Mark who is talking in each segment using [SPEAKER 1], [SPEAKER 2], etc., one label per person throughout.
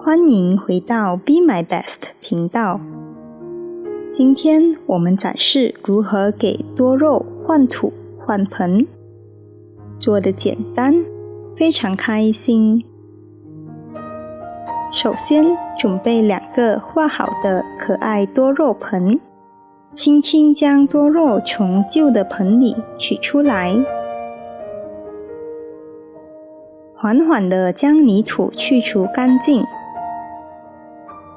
[SPEAKER 1] 欢迎回到 Be My Best 频道。今天我们展示如何给多肉换土换盆，做得简单，非常开心。首先准备2个画好的可爱多肉盆，轻轻将多肉从旧的盆里取出来，缓缓地将泥土去除干净，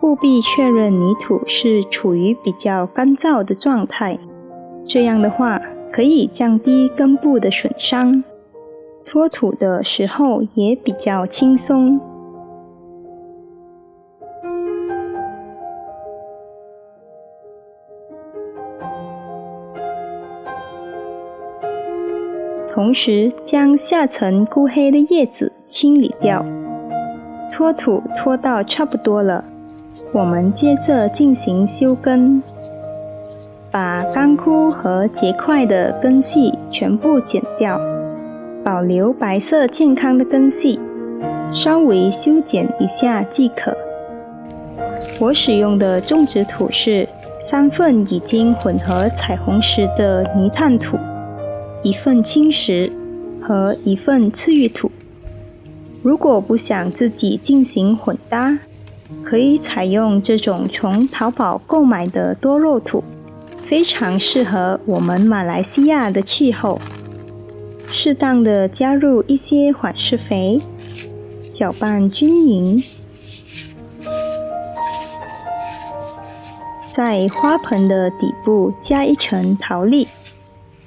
[SPEAKER 1] 务必确认泥土是处于比较干燥的状态，这样的话可以降低根部的损伤，脱土的时候也比较轻松。同时将下层枯黑的叶子清理掉，脱土脱到差不多了，我们接着进行修根，把干枯和结块的根系全部剪掉，保留白色健康的根系，稍微修剪一下即可。我使用的种植土是3份已经混合彩虹石的泥炭土，1份青石和1份次玉土。如果不想自己进行混搭，可以采用这种从淘宝购买的多肉土，非常适合我们马来西亚的气候。适当的加入一些缓释肥，搅拌均匀。在花盆的底部加一层陶粒，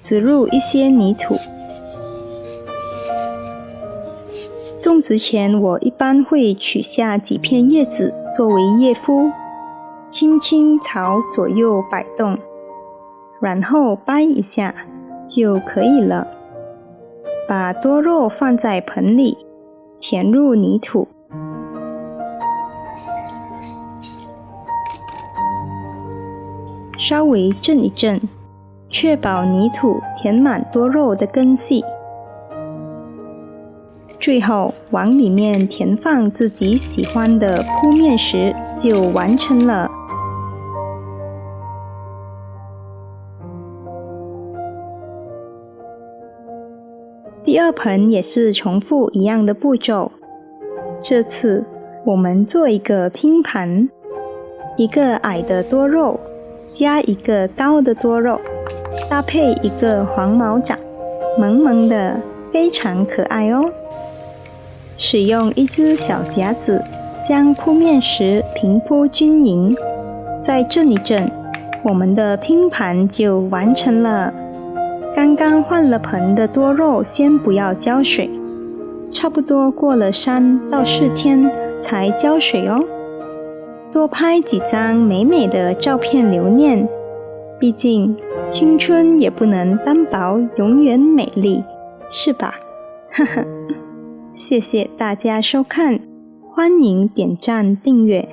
[SPEAKER 1] 植入一些泥土。种植前我一般会取下几片叶子作为叶敷，轻轻朝左右摆动，然后掰一下就可以了。把多肉放在盆里，填入泥土，稍微震一震，确保泥土填满多肉的根系。最后往里面填放自己喜欢的铺面石就完成了。第2盆也是重复一样的步骤，这次我们做一个拼盘，1个矮的多肉加1个高的多肉，搭配1个黄毛掌，萌萌的，非常可爱哦。使用一只小夹子将铺面石平铺均匀，再震一震，我们的拼盘就完成了。刚刚换了盆的多肉先不要浇水，差不多过了3到4天才浇水哦。多拍几张美美的照片留念，毕竟青春也不能单薄永远美丽，是吧？呵呵。谢谢大家收看，欢迎点赞订阅。